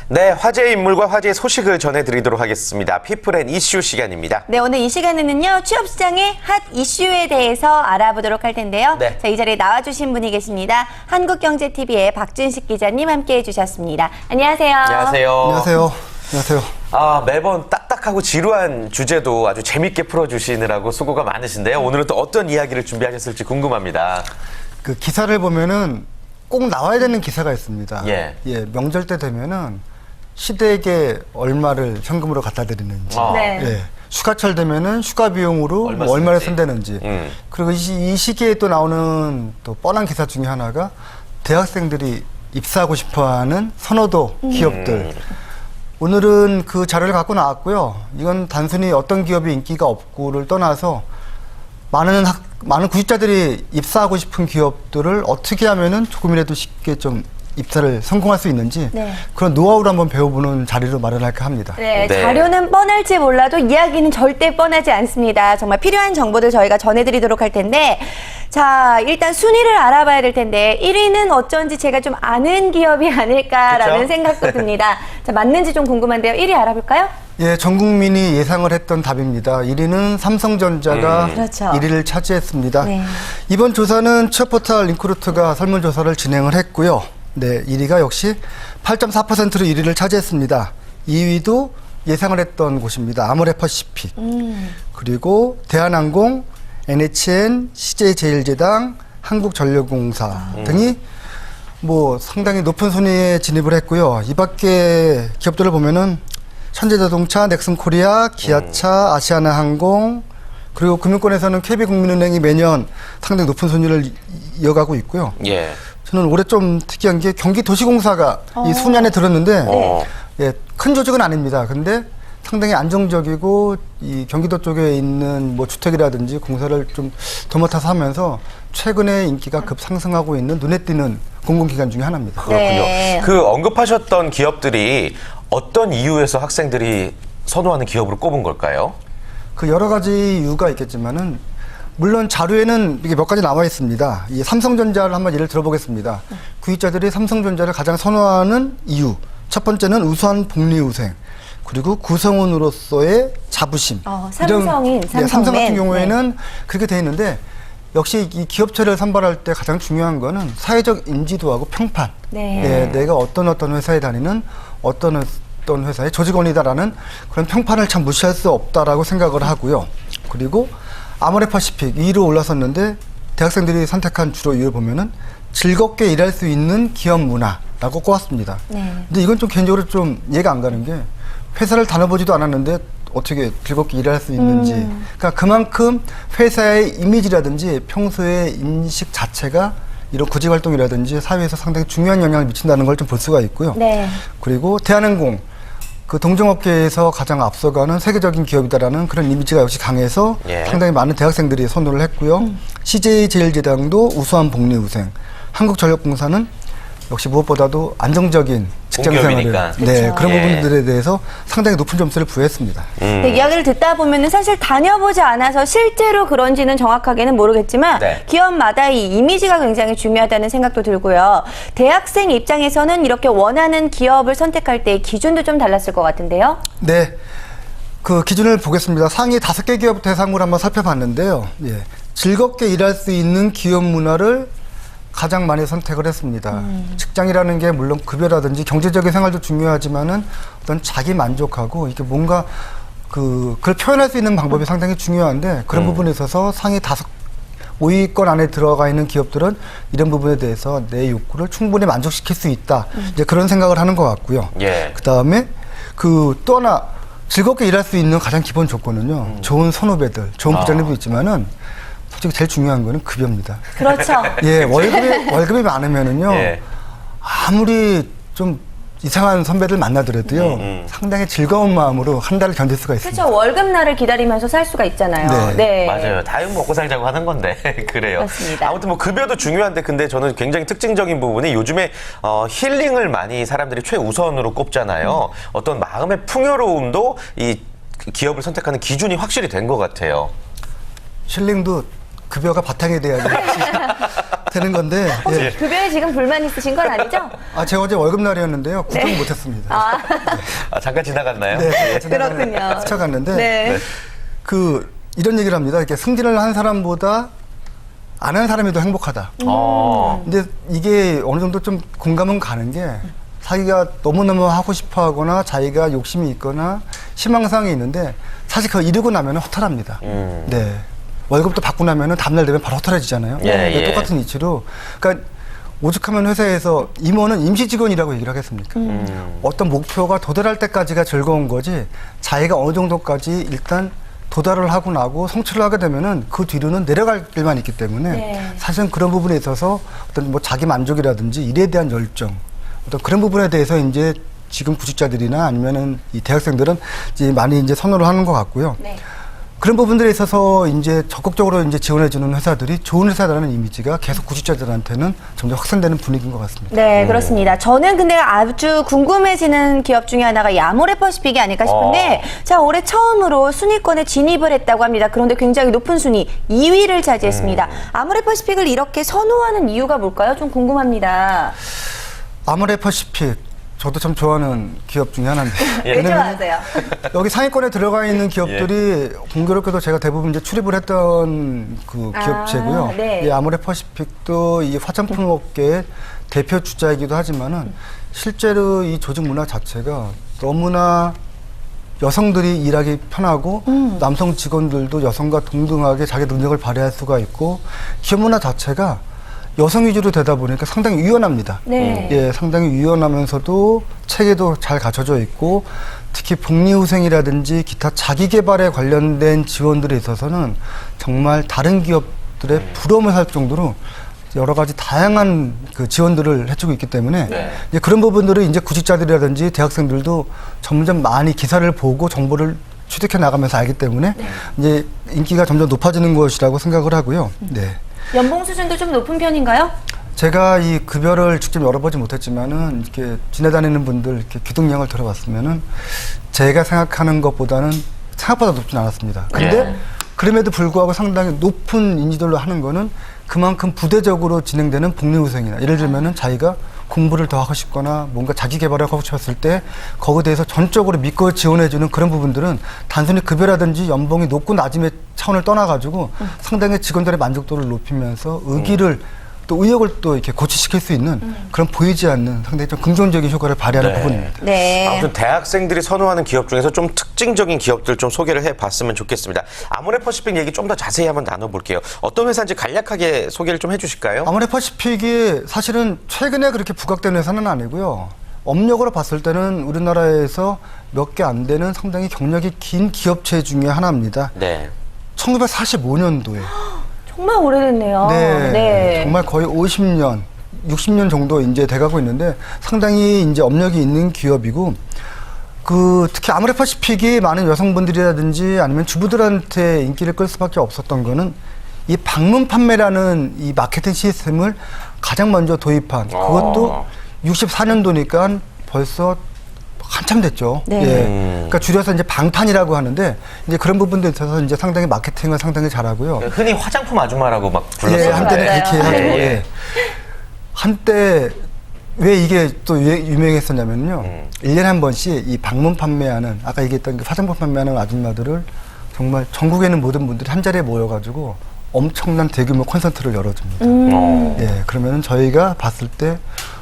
네, 화제의 인물과 화제의 소식을 전해드리도록 하겠습니다. 피플앤 이슈 시간입니다. 네, 오늘 이 시간에는요, 취업시장의 핫 이슈에 대해서 알아보도록 할 텐데요. 네. 자, 이 자리에 나와주신 분이 계십니다. 한국경제TV의 박준식 기자님 함께해 주셨습니다. 안녕하세요. 안녕하세요. 안녕하세요. 안녕하세요. 매번 딱딱하고 지루한 주제도 아주 재밌게 풀어주시느라고 수고가 많으신데요. 오늘은 또 어떤 이야기를 준비하셨을지 궁금합니다. 그 기사를 보면은 꼭 나와야 되는 기사가 있습니다. 예. 명절 때 되면은 시댁에 얼마를 현금으로 갖다 드리는지, 네. 휴가철 되면은 휴가 비용으로 얼마를 쓴다는지, 그리고 이 시기에 또 나오는 또 뻔한 기사 중에 하나가 대학생들이 입사하고 싶어하는 선호도 기업들. 오늘은 그 자료를 갖고 나왔고요. 이건 단순히 어떤 기업이 인기가 없고를 떠나서 많은 구직자들이 입사하고 싶은 기업들을 어떻게 하면은 조금이라도 쉽게 좀 입사를 성공할 수 있는지 그런 노하우를 한번 배워보는 자리로 마련할까 합니다. 네, 네. 자료는 뻔할지 몰라도 이야기는 절대 뻔하지 않습니다. 정말 필요한 정보들 저희가 전해드리도록 할 텐데, 자, 일단 순위를 알아봐야 될 텐데 1위는 어쩐지 제가 좀 아는 기업이 아닐까라는 그쵸? 생각도 듭니다. 자, 맞는지 좀 궁금한데요. 1위 알아볼까요? 예, 전 국민이 예상을 했던 답입니다. 1위는 삼성전자가 그렇죠. 1위를 차지했습니다. 네. 이번 조사는 취업포털 링크루트가 설문조사를 진행을 했고요. 네, 1위가 역시 8.4%로 1위를 차지했습니다. 2위도 예상을 했던 곳입니다. 아모레퍼시픽. 그리고 대한항공, NHN, CJ제일제당, 한국전력공사 등이 뭐 상당히 높은 순위에 진입을 했고요. 이 밖에 기업들을 보면은 현대자동차, 넥슨코리아, 기아차, 아시아나항공, 그리고 금융권에서는 KB국민은행이 매년 상당히 높은 순위를 이어가고 있고요. 예. 저는 올해 좀 특이한 게 경기도시공사가 이 순위 안에 들었는데 예, 큰 조직은 아닙니다. 근데 상당히 안정적이고 이 경기도 쪽에 있는 뭐 주택이라든지 공사를 좀 도맡아서 하면서 최근에 인기가 급상승하고 있는 눈에 띄는 공공기관 중에 하나입니다. 그렇군요. 네. 그 언급하셨던 기업들이 어떤 이유에서 학생들이 선호하는 기업으로 꼽은 걸까요? 그 여러 가지 이유가 있겠지만은 물론 자료에는 이게 몇 가지 나와 있습니다. 이 삼성전자를 한번 예를 들어보겠습니다. 구입자들이 삼성전자를 가장 선호하는 이유. 첫 번째는 우수한 복리후생, 그리고 구성원으로서의 자부심. 삼성인, 삼성 같은 삼성맨. 경우에는 그렇게 돼 있는데 역시 이 기업체를 선발할 때 가장 중요한 거는 사회적 인지도하고 평판. 네. 내가 어떤 회사에 다니는 어떤 회사의 조직원이다라는 그런 평판을 참 무시할 수 없다라고 생각을 하고요. 그리고 아모레퍼시픽 2위로 올라섰는데 대학생들이 선택한 주로 이유를 보면은 즐겁게 일할 수 있는 기업 문화라고 꼽았습니다. 근데 이건 좀 개인적으로 좀 이해가 안 가는 게 회사를 다녀보지도 않았는데 어떻게 즐겁게 일할 수 있는지. 그러니까 그만큼 회사의 이미지라든지 평소의 인식 자체가 이런 구직 활동이라든지 사회에서 상당히 중요한 영향을 미친다는 걸 좀 볼 수가 있고요. 네. 그리고 대한항공, 그 동종업계에서 가장 앞서가는 세계적인 기업이다라는 그런 이미지가 역시 강해서 상당히 많은 대학생들이 선호를 했고요. CJ제일제당도 우수한 복리후생, 한국전력공사는 역시 무엇보다도 안정적인 직장생활을 그렇죠. 그런 부분들에 대해서 상당히 높은 점수를 부여했습니다. 네, 이야기를 듣다 보면은 사실 다녀보지 않아서 실제로 그런지는 정확하게는 모르겠지만 기업마다 이 이미지가 굉장히 중요하다는 생각도 들고요. 대학생 입장에서는 이렇게 원하는 기업을 선택할 때 기준도 좀 달랐을 것 같은데요. 네, 그 기준을 보겠습니다. 상위 5개 기업 대상으로 한번 살펴봤는데요. 즐겁게 일할 수 있는 기업 문화를 가장 많이 선택을 했습니다. 직장이라는 게 물론 급여라든지 경제적인 생활도 중요하지만은 어떤 자기 만족하고 이게 뭔가 그걸 표현할 수 있는 방법이 상당히 중요한데 그런 부분에 있어서 상위 5위권 안에 들어가 있는 기업들은 이런 부분에 대해서 내 욕구를 충분히 만족시킬 수 있다. 이제 그런 생각을 하는 것 같고요. 그 다음에 또 하나 즐겁게 일할 수 있는 가장 기본 조건은요. 좋은 선후배들, 좋은 부장님도 있지만은 솔직히 제일 중요한 거는 급여입니다. 그렇죠. 월급이 많으면은요. 아무리 좀 이상한 선배들 만나더라도요. 상당히 즐거운 마음으로 한 달을 견딜 수가 있습니다. 그렇죠. 월급날을 기다리면서 살 수가 있잖아요. 네. 맞아요. 다육 먹고 살자고 하는 건데 그래요. 맞습니다. 아무튼 뭐 급여도 중요한데 근데 저는 굉장히 특징적인 부분이 요즘에 힐링을 많이 사람들이 최우선으로 꼽잖아요. 어떤 마음의 풍요로움도 이 기업을 선택하는 기준이 확실히 된 것 같아요. 힐링도 급여가 바탕이 돼야지 되는 건데. 혹시 예. 급여에 지금 불만 있으신 건 아니죠? 제가 어제 월급날이었는데요. 구경 못했습니다. 잠깐 지나갔나요? 네, 그렇군요. 스쳐갔는데 네. 이런 얘기를 합니다. 이렇게 승진을 한 사람보다 안 한 사람이 더 행복하다. 근데 이게 어느 정도 좀 공감은 가는 게 자기가 너무너무 하고 싶어 하거나 자기가 욕심이 있거나 희망사항이 있는데 사실 그거 이루고 나면 허탈합니다. 네. 월급도 받고 나면 다음날 되면 바로 허탈해지잖아요. 예. 똑같은 이치로. 그러니까 오죽하면 회사에서 임원은 임시 직원이라고 얘기를 하겠습니까? 어떤 목표가 도달할 때까지가 즐거운 거지 자기가 어느 정도까지 일단 도달을 하고 나고 성취를 하게 되면은 그 뒤로는 내려갈 길만 있기 때문에 사실은 그런 부분에 있어서 어떤 뭐 자기 만족이라든지 일에 대한 열정 어떤 그런 부분에 대해서 이제 지금 구직자들이나 아니면은 이 대학생들은 이제 많이 이제 선호를 하는 것 같고요. 네. 그런 부분들에 있어서 이제 적극적으로 이제 지원해주는 회사들이 좋은 회사라는 이미지가 계속 구직자들한테는 점점 확산되는 분위기인 것 같습니다. 네, 그렇습니다. 저는 근데 아주 궁금해지는 기업 중에 하나가 이 아모레퍼시픽이 아닐까 싶은데, 자, 올해 처음으로 순위권에 진입을 했다고 합니다. 그런데 굉장히 높은 순위, 2위를 차지했습니다. 아모레퍼시픽을 이렇게 선호하는 이유가 뭘까요? 좀 궁금합니다. 아모레퍼시픽 저도 참 좋아하는 기업 중에 하나인데. 왜 좋아하세요? 여기 상위권에 들어가 있는 기업들이 공교롭게도 제가 대부분 이제 출입을 했던 그 기업체고요. 네. 이 아모레퍼시픽도 이 화장품 업계의 대표 주자이기도 하지만은 실제로 이 조직 문화 자체가 너무나 여성들이 일하기 편하고 남성 직원들도 여성과 동등하게 자기 능력을 발휘할 수가 있고 기업 문화 자체가 여성 위주로 되다 보니까 상당히 유연합니다. 네. 예, 상당히 유연하면서도 체계도 잘 갖춰져 있고 특히 복리후생이라든지 기타 자기개발에 관련된 지원들에 있어서는 정말 다른 기업들의 부러움을 살 정도로 여러 가지 다양한 그 지원들을 해주고 있기 때문에 이제 그런 부분들을 이제 구직자들이라든지 대학생들도 점점 많이 기사를 보고 정보를 취득해 나가면서 알기 때문에 이제 인기가 점점 높아지는 것이라고 생각을 하고요. 네. 연봉 수준도 좀 높은 편인가요? 제가 이 급여를 직접 열어보지 못했지만은 이렇게 지내다니는 분들 이렇게 귀등량을 들어봤으면은 제가 생각하는 것보다는 생각보다 높진 않았습니다. 근데 그럼에도 불구하고 상당히 높은 인지도를 하는 거는 그만큼 부대적으로 진행되는 복리후생이나 예를 들면은 자기가 공부를 더 하고 싶거나 뭔가 자기 개발을 하고 싶었을 때 거기에 대해서 전적으로 믿고 지원해주는 그런 부분들은 단순히 급여라든지 연봉이 높고 낮음의 차원을 떠나가지고 상당히 직원들의 만족도를 높이면서 의기를 또 의욕을 또 이렇게 고취시킬 수 있는 그런 보이지 않는 상당히 좀 긍정적인 효과를 발휘하는 부분입니다. 네. 아무튼 대학생들이 선호하는 기업 중에서 좀 특징적인 기업들 좀 소개를 해봤으면 좋겠습니다. 아모레퍼시픽 얘기 좀 더 자세히 한번 나눠볼게요. 어떤 회사인지 간략하게 소개를 좀 해주실까요? 아모레퍼시픽이 사실은 최근에 그렇게 부각된 회사는 아니고요. 업력으로 봤을 때는 우리나라에서 몇 개 안 되는 상당히 경력이 긴 기업체 중에 하나입니다. 네. 1945년도에. 정말 오래됐네요. 네. 정말 거의 50년, 60년 정도 이제 돼가고 있는데 상당히 이제 업력이 있는 기업이고 특히 아모레퍼시픽이 많은 여성분들이라든지 아니면 주부들한테 인기를 끌 수밖에 없었던 거는 이 방문 판매라는 이 마케팅 시스템을 가장 먼저 도입한 그것도 64년도니까 벌써 한참 됐죠. 네. 예. 그러니까 줄여서 이제 방판이라고 하는데 이제 그런 부분들에 있어서 이제 상당히 마케팅을 상당히 잘하고요. 흔히 화장품 아줌마라고 막 불렀어요. 예, 한때는 맞아요. 그렇게 하죠. 예. 예. 한때 왜 이게 또 유명했었냐면요. 1년에 한 번씩 이 방문 판매하는 아까 얘기했던 그 화장품 판매하는 아줌마들을 정말 전국에 있는 모든 분들이 한 자리에 모여가지고 엄청난 대규모 콘서트를 열어줍니다. 예, 그러면은 저희가 봤을 때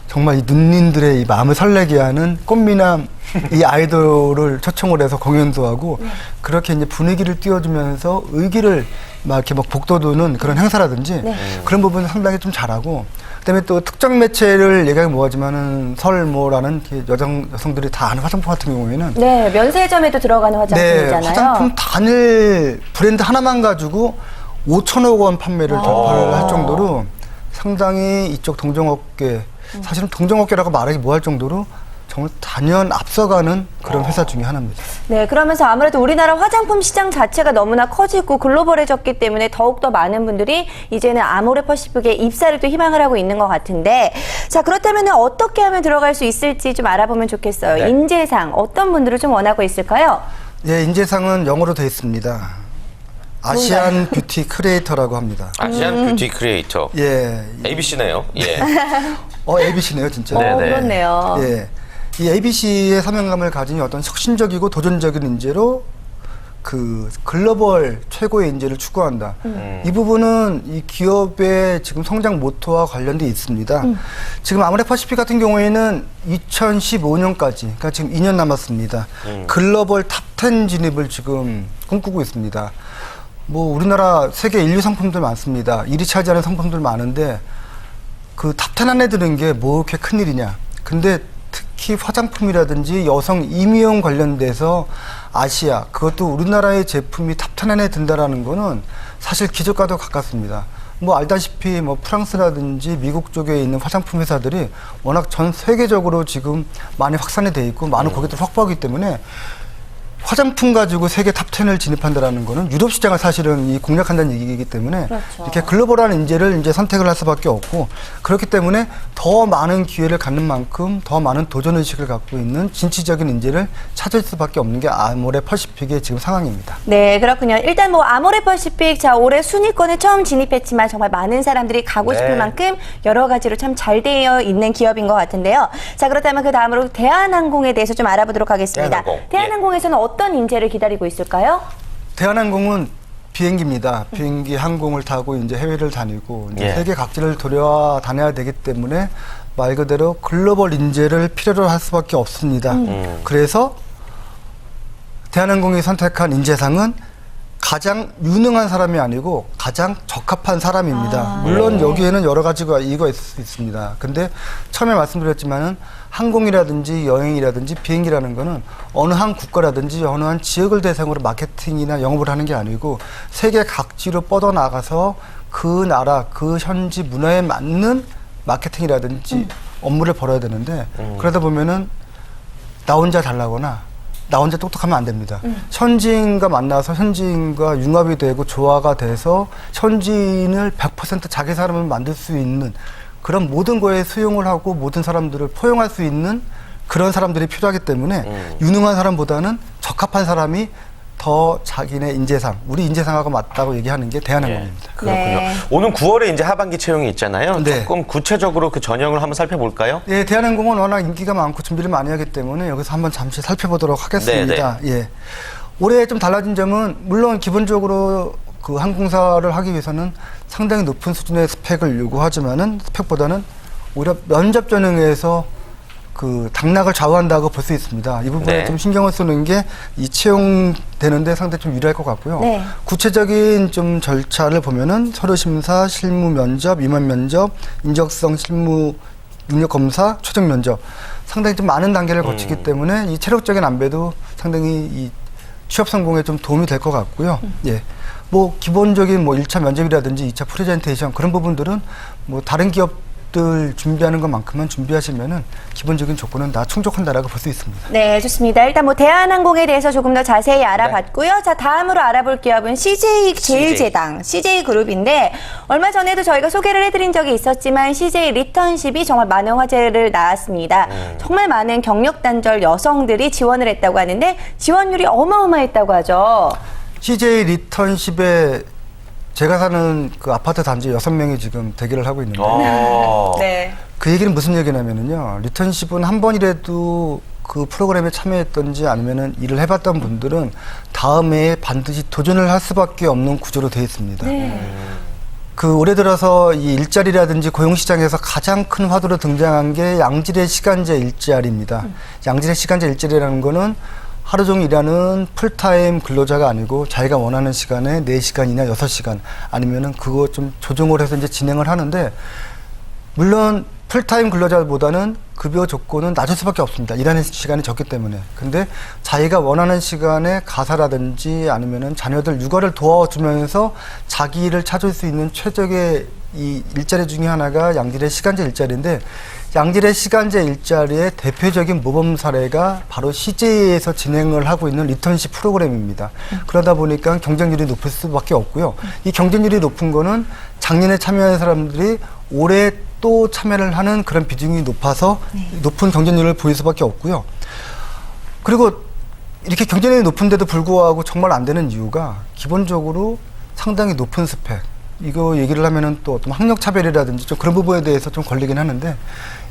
정말 이 눈님들의 이 마음을 설레게 하는 꽃미남 이 아이돌을 초청을 해서 공연도 하고 그렇게 이제 분위기를 띄워주면서 의기를 막 이렇게 막 북돋우는 그런 행사라든지 그런 부분은 상당히 좀 잘하고 그다음에 또 특정 매체를 얘기하기 뭐하지만은 설모라는 여성들이 다 아는 화장품 같은 경우에는 네, 면세점에도 들어가는 화장품이잖아요. 네, 화장품 단일 브랜드 하나만 가지고 5천억 원 판매를 돌파를 할 정도로 상당히 이쪽 동종업계 사실은 동종업계라고 말하기 뭐할 정도로 정말 단연 앞서가는 그런 회사 중에 하나입니다. 네, 그러면서 아무래도 우리나라 화장품 시장 자체가 너무나 커지고 글로벌해졌기 때문에 더욱더 많은 분들이 이제는 아모레퍼시픽에 입사를 또 희망을 하고 있는 것 같은데, 자, 그렇다면 어떻게 하면 들어갈 수 있을지 좀 알아보면 좋겠어요. 네. 인재상 어떤 분들을 좀 원하고 있을까요? 예, 인재상은 영어로 되어 있습니다. 아시안 뷰티 크리에이터라고 합니다. 아시안 뷰티 크리에이터. 예. ABC네요. 예. ABC네요, 진짜. 네. 네네. 그렇네요. 예. 이 ABC의 사명감을 가진 어떤 혁신적이고 도전적인 인재로 그 글로벌 최고의 인재를 추구한다. 이 부분은 이 기업의 지금 성장 모토와 관련돼 있습니다. 지금 아모레퍼시픽 같은 경우에는 2015년까지, 그러니까 지금 2년 남았습니다. 글로벌 탑10 진입을 지금 꿈꾸고 있습니다. 뭐 우리나라 세계 1, 2 상품들 많습니다. 1위 차지하는 상품들 많은데 그 탑10 안에 드는 게 뭐 이렇게 큰일이냐. 근데 특히 화장품이라든지 여성 임의용 관련돼서 아시아, 그것도 우리나라의 제품이 탑10 안에 든다라는 거는 사실 기적과도 가깝습니다. 뭐 알다시피 뭐 프랑스라든지 미국 쪽에 있는 화장품 회사들이 워낙 전 세계적으로 지금 많이 확산이 돼 있고 많은 고객들을 확보하기 때문에 화장품 가지고 세계 탑10을 진입한다라는 거는 유럽 시장을 사실은 공략한다는 얘기이기 때문에 그렇죠. 이렇게 글로벌한 인재를 이제 선택을 할 수밖에 없고, 그렇기 때문에 더 많은 기회를 갖는 만큼 더 많은 도전 의식을 갖고 있는 진취적인 인재를 찾을 수밖에 없는 게 아모레퍼시픽의 지금 상황입니다. 네, 그렇군요. 일단 뭐 아모레퍼시픽, 자, 올해 순위권에 처음 진입했지만 정말 많은 사람들이 가고 싶을 네. 만큼 여러 가지로 참 잘 되어 있는 기업인 것 같은데요. 자, 그렇다면 그 다음으로 대한항공에 대해서 좀 알아보도록 하겠습니다. 대한항공. 대한항공에서는 어떤 인재를 기다리고 있을까요? 대한항공은 비행기입니다. 비행기 항공을 타고 이제 해외를 다니고 이제 예. 세계 각지를 돌아다녀야 되기 때문에 말 그대로 글로벌 인재를 필요로 할 수밖에 없습니다. 그래서 대한항공이 선택한 인재상은 가장 유능한 사람이 아니고 가장 적합한 사람입니다. 물론 여기에는 여러 가지가 이유가 있을 수 있습니다. 근데 처음에 말씀드렸지만은 항공이라든지 여행이라든지 비행기라는 거는 어느 한 국가라든지 어느 한 지역을 대상으로 마케팅이나 영업을 하는 게 아니고 세계 각지로 뻗어나가서 그 나라, 그 현지 문화에 맞는 마케팅이라든지 업무를 벌여야 되는데 그러다 보면은 나 혼자 달라거나 나 혼자 똑똑하면 안 됩니다. 현지인과 만나서 현지인과 융합이 되고 조화가 돼서 현지인을 100% 자기 사람을 만들 수 있는 그런 모든 거에 수용을 하고 모든 사람들을 포용할 수 있는 그런 사람들이 필요하기 때문에 유능한 사람보다는 적합한 사람이 더 자기네 인재상, 우리 인재상하고 맞다고 얘기하는 게 대한항공입니다. 그렇군요. 네. 오는 9월에 이제 하반기 채용이 있잖아요. 네. 조금 구체적으로 그 전형을 한번 살펴볼까요? 예, 대한항공은 워낙 인기가 많고 준비를 많이 하기 때문에 여기서 한번 잠시 살펴보도록 하겠습니다. 예. 올해 좀 달라진 점은 물론 기본적으로 그 항공사를 하기 위해서는 상당히 높은 수준의 스펙을 요구하지만은 스펙보다는 오히려 면접 전형에서 그 당락을 좌우한다고 볼 수 있습니다. 이 부분에 네. 좀 신경을 쓰는 게 이 채용되는데 상당히 좀 유리할 것 같고요. 네. 구체적인 좀 절차를 보면은 서류 심사, 실무 면접, 임원 면접, 인적성 실무 능력 검사, 최종 면접 상당히 좀 많은 단계를 거치기 때문에 이 체력적인 안배도 상당히 이 취업 성공에 좀 도움이 될 것 같고요. 예. 뭐 기본적인 뭐 1차 면접이라든지 2차 프레젠테이션 그런 부분들은 뭐 다른 기업들 준비하는 것만큼만 준비하시면은 기본적인 조건은 다 충족한다라고 볼 수 있습니다. 네, 좋습니다. 일단 뭐 대한항공에 대해서 조금 더 자세히 알아봤고요. 자, 다음으로 알아볼 기업은 CJ 제일제당, CJ 그룹인데 얼마 전에도 저희가 소개를 해드린 적이 있었지만 CJ 리턴십이 정말 많은 화제를 낳았습니다. 정말 많은 경력 단절 여성들이 지원을 했다고 하는데 지원율이 어마어마했다고 하죠. CJ 리턴십에 제가 사는 그 아파트 단지 6명이 지금 대기를 하고 있는데 네. 그 얘기는 무슨 얘기냐면요. 리턴십은 한 번이라도 그 프로그램에 참여했던지 아니면은 일을 해봤던 분들은 다음 해에 반드시 도전을 할 수밖에 없는 구조로 되어 있습니다. 그 올해 들어서 이 일자리라든지 고용시장에서 가장 큰 화두로 등장한 게 양질의 시간제 일자리입니다. 양질의 시간제 일자리라는 거는 하루 종일 일하는 풀타임 근로자가 아니고 자기가 원하는 시간에 4시간이나 6시간 아니면은 그거 좀 조정을 해서 이제 진행을 하는데 물론 풀타임 근로자보다는 급여 조건은 낮을 수밖에 없습니다. 일하는 시간이 적기 때문에. 근데 자기가 원하는 시간에 가사라든지 아니면은 자녀들 육아를 도와주면서 자기 일을 찾을 수 있는 최적의 이 일자리 중에 하나가 양질의 시간제 일자리인데 양질의 시간제 일자리의 대표적인 모범 사례가 바로 CJ에서 진행을 하고 있는 리턴십 프로그램입니다. 그러다 보니까 경쟁률이 높을 수밖에 없고요. 이 경쟁률이 높은 거는 작년에 참여한 사람들이 올해 또 참여를 하는 그런 비중이 높아서 높은 경쟁률을 보일 수밖에 없고요. 그리고 이렇게 경쟁률이 높은데도 불구하고 정말 안 되는 이유가 기본적으로 상당히 높은 스펙. 이거 얘기를 하면은 또 어떤 학력 차별이라든지 좀 그런 부분에 대해서 좀 걸리긴 하는데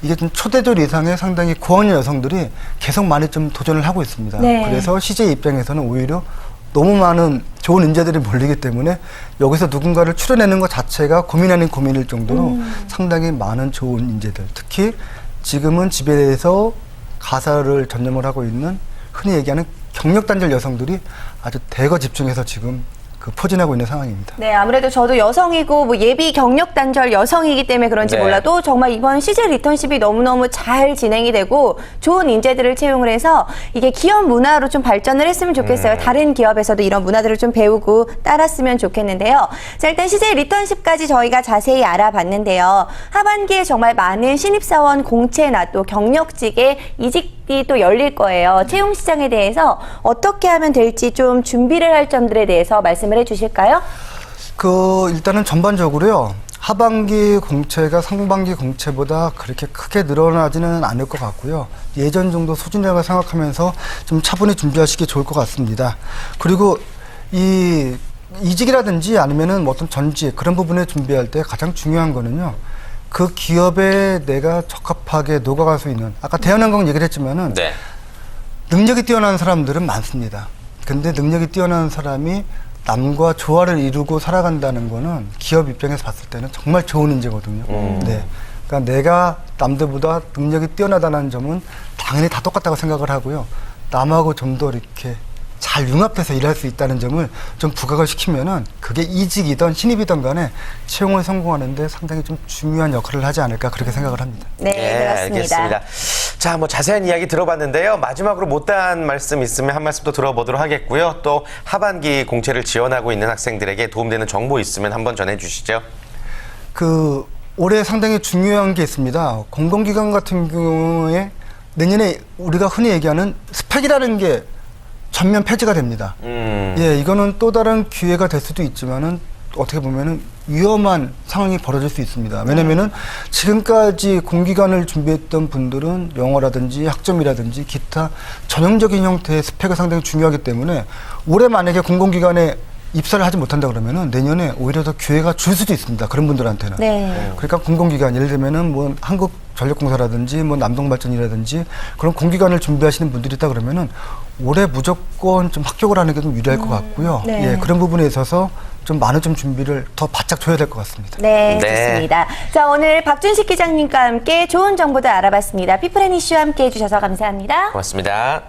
이게 좀 초대졸 이상의 상당히 고학년 여성들이 계속 많이 좀 도전을 하고 있습니다. 네. 그래서 CJ 입장에서는 오히려 너무 많은 좋은 인재들이 몰리기 때문에 여기서 누군가를 추려내는 것 자체가 고민 아닌 고민일 정도로 상당히 많은 좋은 인재들, 특히 지금은 집에서 가사를 전념을 하고 있는 흔히 얘기하는 경력 단절 여성들이 아주 대거 집중해서 지금 포진하고 있는 상황입니다. 네, 아무래도 저도 여성이고 뭐 예비 경력 단절 여성이기 때문에 그런지 네. 몰라도 정말 이번 CJ 리턴십이 너무너무 잘 진행이 되고 좋은 인재들을 채용을 해서 이게 기업 문화로 좀 발전을 했으면 좋겠어요. 다른 기업에서도 이런 문화들을 좀 배우고 따랐으면 좋겠는데요. 자, 일단 CJ 리턴십까지 저희가 자세히 알아봤는데요. 하반기에 정말 많은 신입사원 공채나 또 경력직의 이직이 또 열릴 거예요. 채용 시장에 대해서 어떻게 하면 될지 좀 준비를 할 점들에 대해서 말씀을 해주실까요? 일단은 전반적으로요. 하반기 공채가 상반기 공채보다 그렇게 크게 늘어나지는 않을 것 같고요. 예전 정도 수준이라고 생각하면서 좀 차분히 준비하시기 좋을 것 같습니다. 그리고 이 이직이라든지 아니면은 뭐 어떤 전직 그런 부분에 준비할 때 가장 중요한 거는요. 그 기업에 내가 적합하게 녹아갈 수 있는, 아까 대한항공 얘기를 했지만은 네. 능력이 뛰어난 사람들은 많습니다. 근데 능력이 뛰어난 사람이 남과 조화를 이루고 살아간다는 거는 기업 입장에서 봤을 때는 정말 좋은 인재거든요. 네. 그러니까 내가 남들보다 능력이 뛰어나다는 점은 당연히 다 똑같다고 생각을 하고요. 남하고 좀 더 이렇게 잘 융합해서 일할 수 있다는 점을 좀 부각을 시키면은 그게 이직이든 신입이든 간에 채용을 성공하는데 상당히 좀 중요한 역할을 하지 않을까 그렇게 생각을 합니다. 네, 그렇습니다. 알겠습니다. 자, 뭐 자세한 이야기 들어봤는데요. 마지막으로 못다한 말씀 있으면 한 말씀 더 들어보도록 하겠고요. 또 하반기 공채를 지원하고 있는 학생들에게 도움되는 정보 있으면 한번 전해주시죠. 올해 상당히 중요한 게 있습니다. 공공기관 같은 경우에 내년에 우리가 흔히 얘기하는 스펙이라는 게 전면 폐지가 됩니다. 예, 이거는 또 다른 기회가 될 수도 있지만은 어떻게 보면은 위험한 상황이 벌어질 수 있습니다. 왜냐면은 지금까지 공기관을 준비했던 분들은 영어라든지 학점이라든지 기타 전형적인 형태의 스펙이 상당히 중요하기 때문에 올해 만약에 공공기관에 입사를 하지 못한다 그러면은 내년에 오히려 더 기회가 줄 수도 있습니다. 그런 분들한테는. 네. 그러니까 공공기관 예를 들면은 뭐 한국전력공사라든지 뭐 남동발전이라든지 그런 공기관을 준비하시는 분들이 있다 그러면은 올해 무조건 좀 합격을 하는 게 좀 유리할 것 같고요. 네. 예, 그런 부분에 있어서 좀 많은 좀 준비를 더 바짝 줘야 될 것 같습니다. 네, 네. 좋습니다. 자, 오늘 박준식 기자님과 함께 좋은 정보들 알아봤습니다. 피플앤 이슈 함께 해주셔서 감사합니다. 고맙습니다.